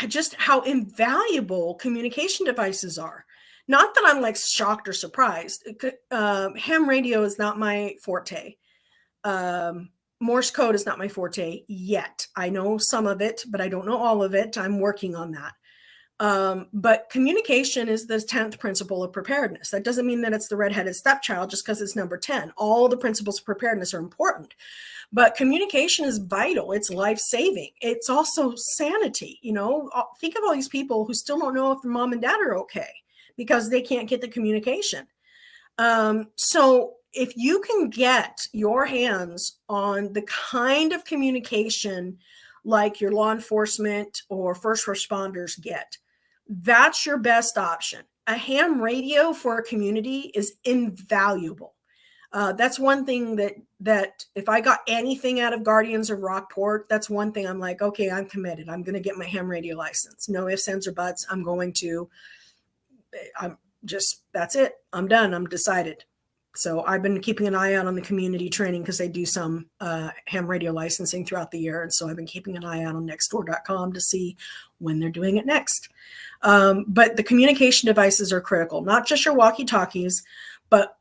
just how invaluable communication devices are. Not that I'm like shocked or surprised. Ham radio is not my forte. Morse code is not my forte yet. I know some of it, but I don't know all of it. I'm working on that. But communication is the 10th principle of preparedness. That doesn't mean that it's the redheaded stepchild just because it's number 10. All the principles of preparedness are important. But communication is vital. It's life-saving. It's also sanity. Think of all these people who still don't know if their mom and dad are okay because they can't get the communication. So if you can get your hands on the kind of communication like your law enforcement or first responders get, that's your best option. A ham radio for a community is invaluable. That's one thing that if I got anything out of Guardians of Rockport, that's one thing I'm like, okay, I'm committed. I'm going to get my ham radio license. No ifs, ands, or buts. That's it. I'm done. I'm decided. So I've been keeping an eye out on the community training because they do some ham radio licensing throughout the year. And so I've been keeping an eye out on nextdoor.com to see when they're doing it next. But the communication devices are critical, not just your walkie-talkies, but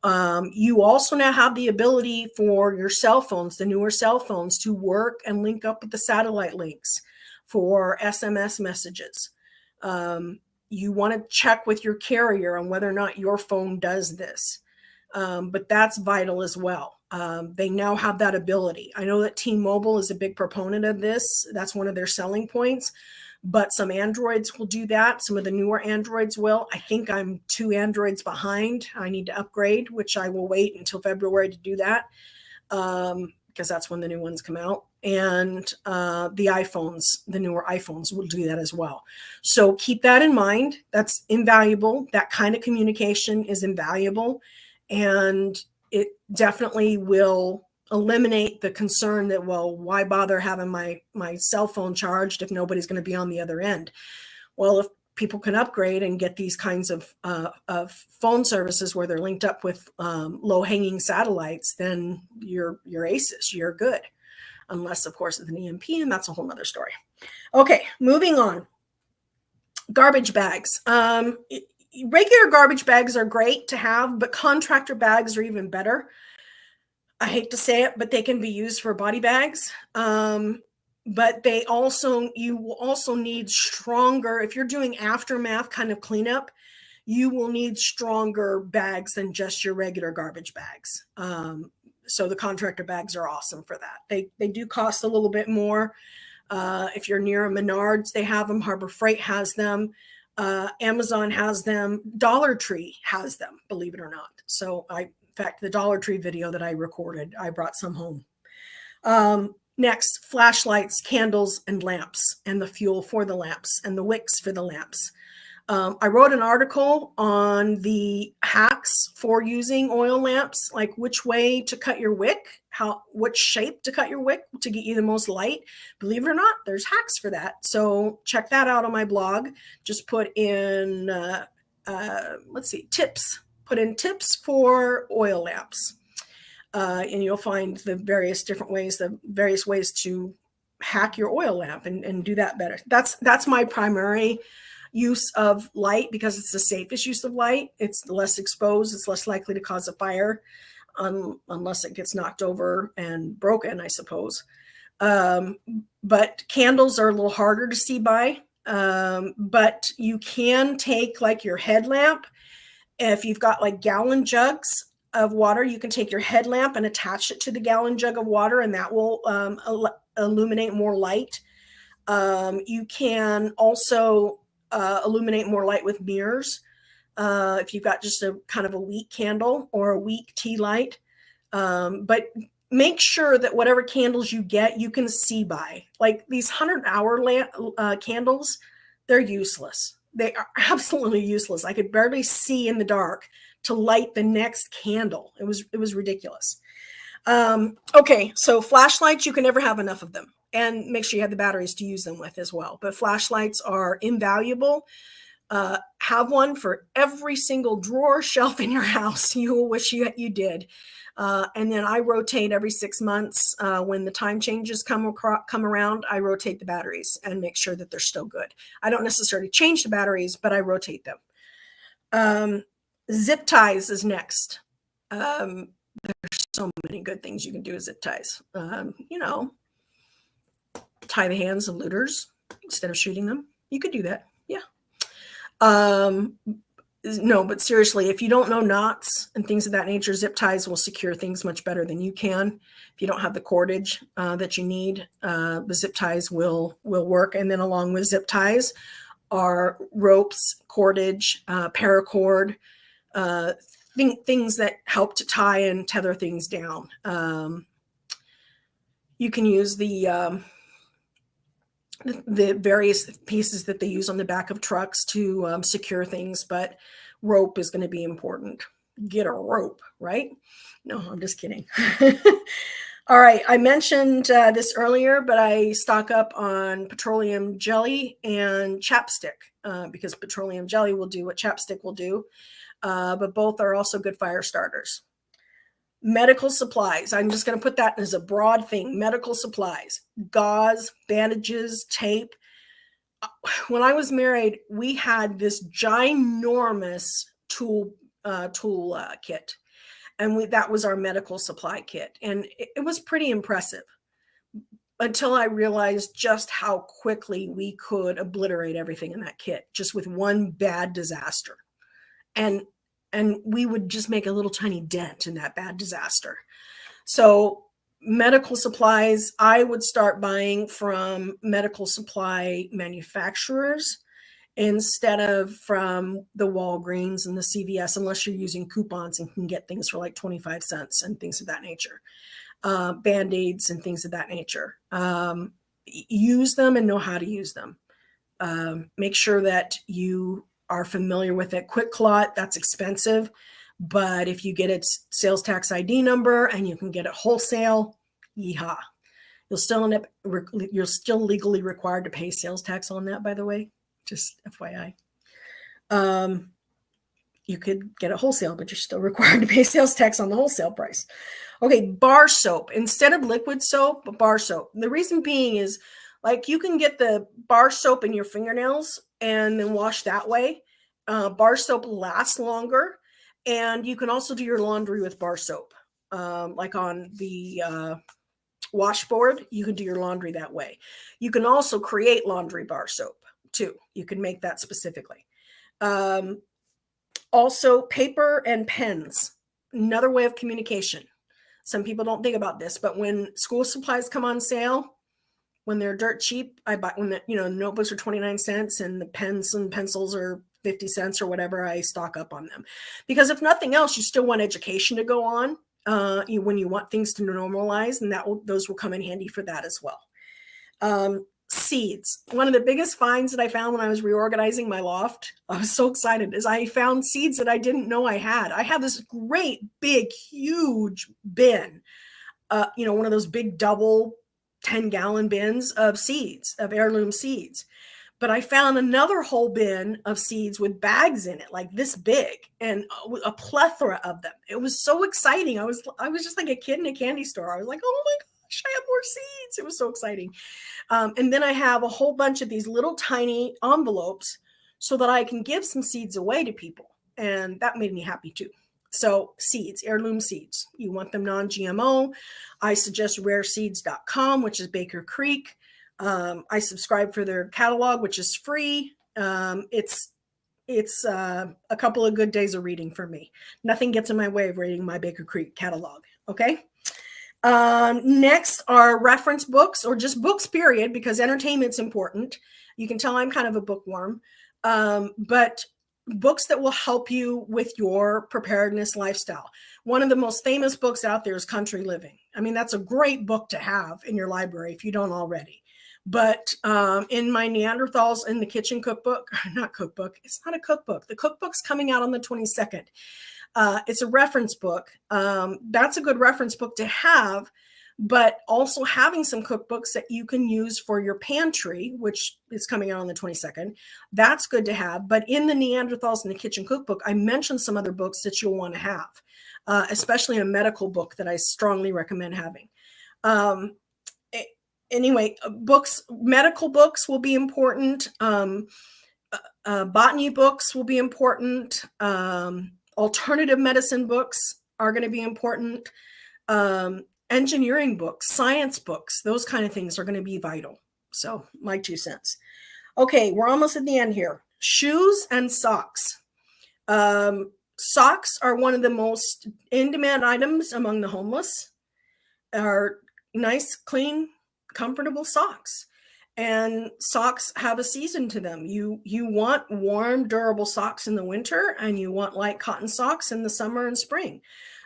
you also now have the ability for your cell phones, the newer cell phones, to work and link up with the satellite links. for SMS messages. You want to check with your carrier on whether or not your phone does this. But that's vital as well. They now have that ability. I know that T-Mobile is a big proponent of this. That's one of their selling points. But some Androids will do that. Some of the newer Androids will. I think I'm 2 Androids behind. I need to upgrade, which I will wait until February to do that, because that's when the new ones come out. And the iPhones, the newer iPhones will do that as well. So keep that in mind. That's invaluable. That kind of communication is invaluable. And it definitely will eliminate the concern that, well, why bother having my cell phone charged if nobody's going to be on the other end? Well, if people can upgrade and get these kinds of phone services where they're linked up with low-hanging satellites, then you're aces, you're good. Unless, of course, it's an EMP, and that's a whole nother story. Okay, moving on. Garbage bags. Regular garbage bags are great to have, but contractor bags are even better. I hate to say it, but they can be used for body bags. But you will also need stronger, if you're doing aftermath kind of cleanup, you will need stronger bags than just your regular garbage bags. So the contractor bags are awesome for that. They do cost a little bit more. If you're near a Menards, they have them. Harbor Freight has them. Amazon has them. Dollar Tree has them, believe it or not. So in fact, the Dollar Tree video that I recorded, I brought some home. Next, flashlights, candles, and lamps, and the fuel for the lamps, and the wicks for the lamps. I wrote an article on the hacks for using oil lamps, like which way to cut your wick, which shape to cut your wick to get you the most light. Believe it or not, there's hacks for that. So check that out on my blog. Just put in, tips. Put in tips for oil lamps. And you'll find the various ways to hack your oil lamp and do that better. That's my primary use of light, because it's the safest use of light. It's less exposed. It's less likely to cause a fire unless it gets knocked over and broken, I suppose. But candles are a little harder to see by. But you can take like your headlamp. If you've got like gallon jugs of water, you can take your headlamp and attach it to the gallon jug of water, and that will illuminate more light. You can also illuminate more light with mirrors. If you've got just a kind of a weak candle or a weak tea light. But make sure that whatever candles you get, you can see by. Like these 100-hour candles, they're useless. They are absolutely useless. I could barely see in the dark to light the next candle. It was ridiculous. Okay, so flashlights, you can never have enough of them. And make sure you have the batteries to use them with as well. But flashlights are invaluable. Have one for every single drawer, shelf in your house. You will wish you did. And then I rotate every 6 months. When the time changes come around, I rotate the batteries and make sure that they're still good. I don't necessarily change the batteries, but I rotate them. Zip ties is next. There's so many good things you can do with zip ties. Tie the hands of looters instead of shooting them. You could do that. Yeah. No, but seriously, if you don't know knots and things of that nature, zip ties will secure things much better than you can. If you don't have the cordage that you need, the zip ties will work. And then along with zip ties are ropes, cordage, paracord, things that help to tie and tether things down. You can use the various pieces that they use on the back of trucks to secure things, but rope is going to be important. Get a rope, right? No, I'm just kidding. All right. I mentioned this earlier, but I stock up on petroleum jelly and chapstick because petroleum jelly will do what chapstick will do, but both are also good fire starters. Medical supplies. I'm just going to put that as a broad thing. Medical supplies, gauze, bandages, tape. When I was married, we had this ginormous tool kit, and that was our medical supply kit, and it was pretty impressive. until I realized just how quickly we could obliterate everything in that kit just with one bad disaster. And we would just make a little tiny dent in that bad disaster. So medical supplies, I would start buying from medical supply manufacturers instead of from the Walgreens and the CVS, unless you're using coupons and can get things for like 25 cents and things of that nature. Band-Aids and things of that nature. Use them and know how to use them. Make sure that you are familiar with it. Quick Clot, that's expensive, but if you get its sales tax ID number and you can get it wholesale, yeehaw. You're still legally required to pay sales tax on that, by the way, just FYI. You could get it wholesale, but you're still required to pay sales tax on the wholesale price. Okay, bar soap. Instead of liquid soap, bar soap. The reason being is, like, you can get the bar soap in your fingernails and then wash that way. Bar soap lasts longer, and you can also do your laundry with bar soap. Like on the washboard, you can do your laundry that way. You can also create laundry bar soap too. You can make that specifically. Also, paper and pens, another way of communication. Some people don't think about this, but when school supplies come on sale, when they're dirt cheap, I buy, when the notebooks are 29 cents and the pens and pencils are 50 cents or whatever, I stock up on them. Because if nothing else, you still want education to go on when you want things to normalize, and those will come in handy for that as well. Seeds. One of the biggest finds that I found when I was reorganizing my loft, I was so excited, is I found seeds that I didn't know I had. I have this great, big, huge bin, one of those big double 10-gallon bins of seeds, of heirloom seeds. But I found another whole bin of seeds with bags in it, like this big, and a plethora of them. It was so exciting. I was just like a kid in a candy store. I was like, oh my gosh, I have more seeds. It was so exciting. And then I have a whole bunch of these little tiny envelopes so that I can give some seeds away to people. And that made me happy too. So seeds, heirloom seeds, you want them non-GMO. I suggest rareseeds.com, which is Baker Creek. I subscribe for their catalog, which is free. It's a couple of good days of reading for me. Nothing gets in my way of reading my Baker Creek catalog. Okay. Next are reference books, or just books, period, because entertainment's important. You can tell I'm kind of a bookworm, but books that will help you with your preparedness lifestyle. One of the most famous books out there is Country Living. I mean, that's a great book to have in your library if you don't already. But in my Neanderthals in the Kitchen cookbook, not cookbook, it's not a cookbook. The cookbook's coming out on the 22nd. It's a reference book. That's a good reference book to have, but also having some cookbooks that you can use for your pantry, which is coming out on the 22nd. That's good to have. But in the Neanderthals in the Kitchen cookbook, I mentioned some other books that you'll want to have, especially a medical book that I strongly recommend having. Anyway, medical books will be important. Botany books will be important. Alternative medicine books are going to be important. Engineering books, science books, those kind of things are going to be vital. So my 2 cents. Okay, we're almost at the end here. Shoes and socks. Socks are one of the most in-demand items among the homeless. Are nice, clean, comfortable socks. And socks have a season to them. You want warm, durable socks in the winter, and you want light cotton socks in the summer and spring.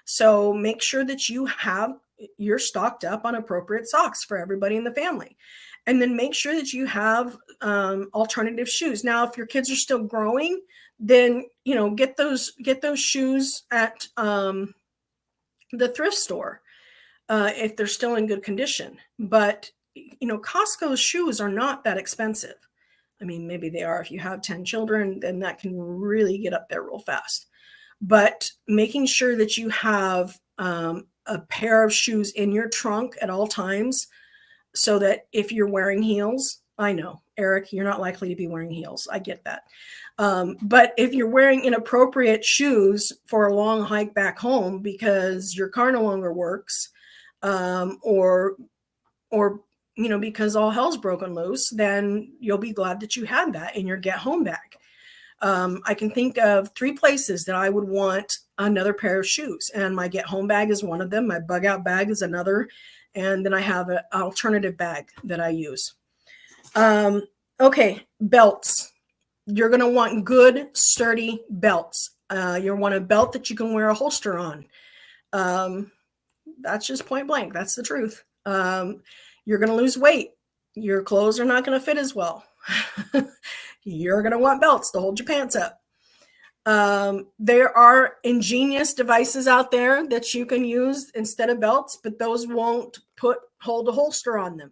So make sure that you're stocked up on appropriate socks for everybody in the family. And then make sure that you have alternative shoes. Now, if your kids are still growing, then get those shoes at the thrift store if they're still in good condition. But Costco's shoes are not that expensive. I mean, maybe they are if you have 10 children, then that can really get up there real fast. But making sure that you have a pair of shoes in your trunk at all times, so that if you're wearing heels, I know, Eric, you're not likely to be wearing heels. I get that. But if you're wearing inappropriate shoes for a long hike back home because your car no longer works, or because all hell's broken loose, then you'll be glad that you had that in your get home bag. I can think of 3 places that I would want another pair of shoes, and my get home bag is one of them. My bug out bag is another. And then I have an alternative bag that I use. Okay, belts. You're going to want good, sturdy belts. You'll want a belt that you can wear a holster on. That's just point blank. That's the truth. You're going to lose weight. Your clothes are not going to fit as well. You're going to want belts to hold your pants up. There are ingenious devices out there that you can use instead of belts, but those won't hold a holster on them.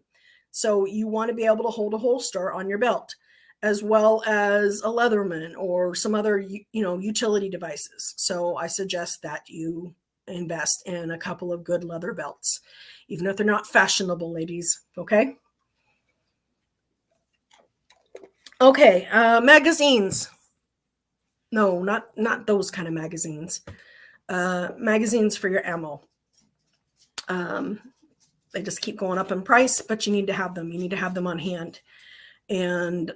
So you want to be able to hold a holster on your belt, as well as a Leatherman or some other, utility devices. So I suggest that you invest in a couple of good leather belts, even if they're not fashionable, ladies. Okay. Okay. Magazines. No, not those kind of magazines. Magazines for your ammo. They just keep going up in price, but you need to have them. You need to have them on hand. And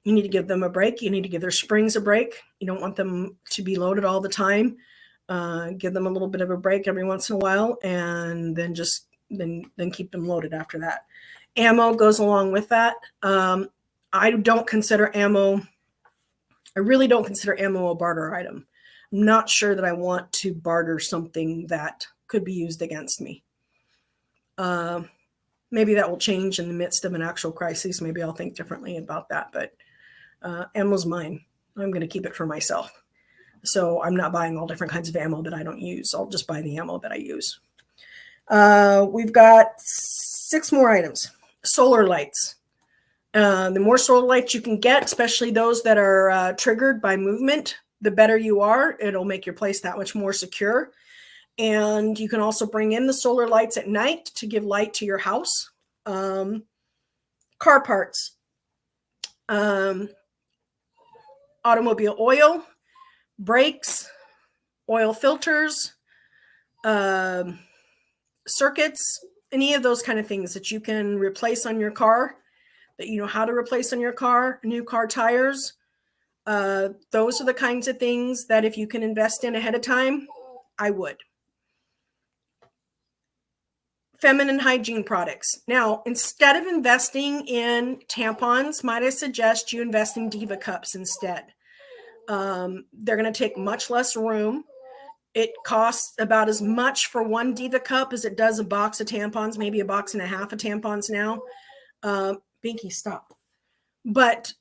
you need to give them a break. You need to give their springs a break. You don't want them to be loaded all the time. Give them a little bit of a break every once in a while, and then then keep them loaded after that. Ammo goes along with that. I don't consider ammo. I really don't consider ammo a barter item. I'm not sure that I want to barter something that could be used against me. Maybe that will change in the midst of an actual crisis. Maybe I'll think differently about that, but ammo's mine. I'm going to keep it for myself. So I'm not buying all different kinds of ammo that I don't use. I'll just buy the ammo that I use. We've got 6 more items. Solar lights. The more solar lights you can get, especially those that are triggered by movement, the better you are. It'll make your place that much more secure. And you can also bring in the solar lights at night to give light to your house. Car parts. Automobile oil, brakes, oil filters, circuits, any of those kind of things that you can replace on your car, that you know how to replace on your car, new car tires. Those are the kinds of things that if you can invest in ahead of time, I would. Feminine hygiene products. Now, instead of investing in tampons, might I suggest you invest in Diva cups instead. They're going to take much less room. It costs about as much for one Diva cup as it does a box of tampons, maybe a box and a half of tampons now. Binky, stop. But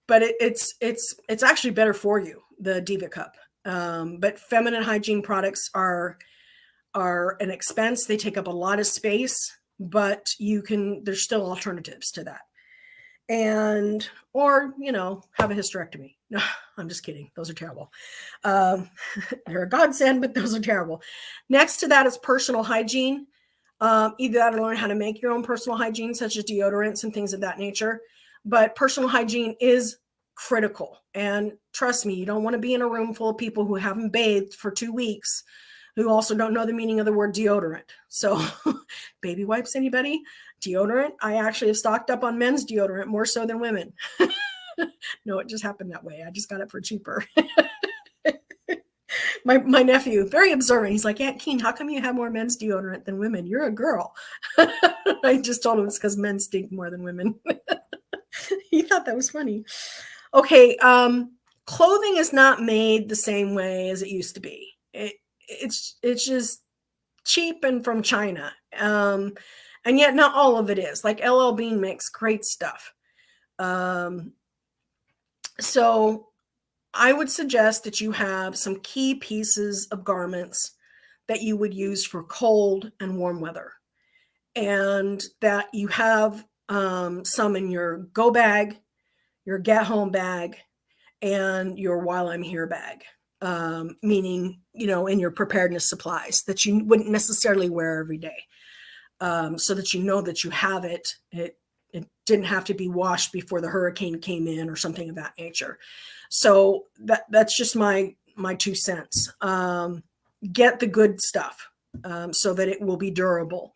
it's actually better for you, the Diva cup. But feminine hygiene products are an expense. They take up a lot of space, but there's still alternatives to that. Or have a hysterectomy. No, I'm just kidding. Those are terrible. They're a godsend, but those are terrible. Next to that is personal hygiene. Either that or learn how to make your own personal hygiene, such as deodorants and things of that nature. But personal hygiene is critical. And trust me, you don't want to be in a room full of people who haven't bathed for 2 weeks, who also don't know the meaning of the word deodorant. So baby wipes, anybody? Deodorant? I actually have stocked up on men's deodorant more so than women. No, it just happened that way. I just got it for cheaper. My nephew, very observant. He's like, Aunt Keen, how come you have more men's deodorant than women? You're a girl. I just told him it's because men stink more than women. He thought that was funny. Okay. Clothing is not made the same way as it used to be. It's just cheap and from China. And yet not all of it is. Like LL Bean makes great stuff. So I would suggest that you have some key pieces of garments that you would use for cold and warm weather, and that you have some in your go bag, your get home bag, and your while I'm here bag, meaning, in your preparedness supplies that you wouldn't necessarily wear every day, so that you know that you have it. It didn't have to be washed before the hurricane came in or something of that nature. So that's just my 2 cents. Get the good stuff. so that it will be durable.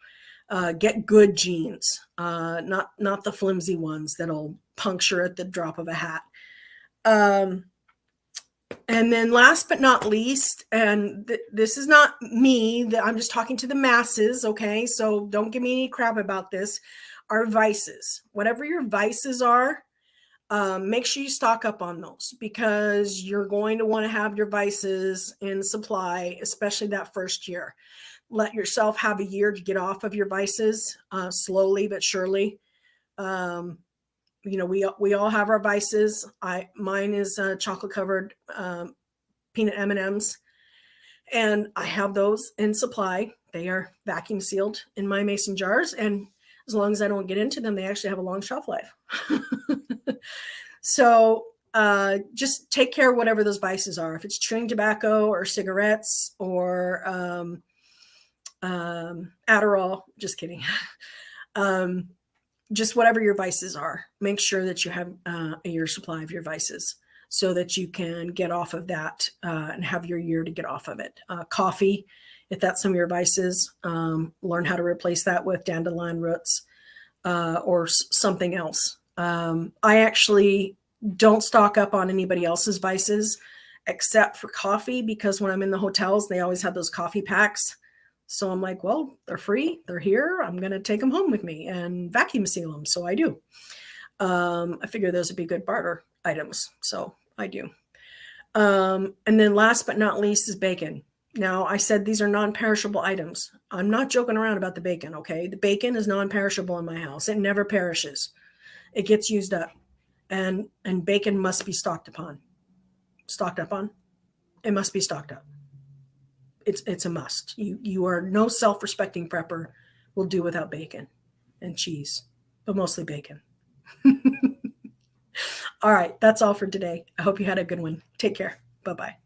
Get good jeans, not the flimsy ones that'll puncture at the drop of a hat. And then last but not least, and this is not me, I'm just talking to the masses, okay? So don't give me any crap about this. Our vices, whatever your vices are, make sure you stock up on those, because you're going to want to have your vices in supply, especially that first year. Let yourself have a year to get off of your vices, slowly but surely. We all have our vices. Mine is chocolate covered peanut M&Ms, and I have those in supply. They are vacuum sealed in my mason jars, and as long as I don't get into them, they actually have a long shelf life. So just take care of whatever those vices are. If it's chewing tobacco or cigarettes or Adderall, just kidding. Just whatever your vices are, make sure that you have a year's supply of your vices so that you can get off of that and have your year to get off of it. Coffee, if that's some of your vices, learn how to replace that with dandelion roots or something else. I actually don't stock up on anybody else's vices except for coffee, because when I'm in the hotels, they always have those coffee packs. So I'm like, well, they're free. They're here. I'm going to take them home with me and vacuum seal them. So I do. I figure those would be good barter items. So I do. And then last but not least is bacon. Now, I said these are non-perishable items. I'm not joking around about the bacon, okay? The bacon is non-perishable in my house. It never perishes. It gets used up. And bacon must be stocked up on. It must be stocked up. It's a must. You are no self-respecting prepper will do without bacon and cheese, but mostly bacon. All right, that's all for today. I hope you had a good one. Take care. Bye-bye.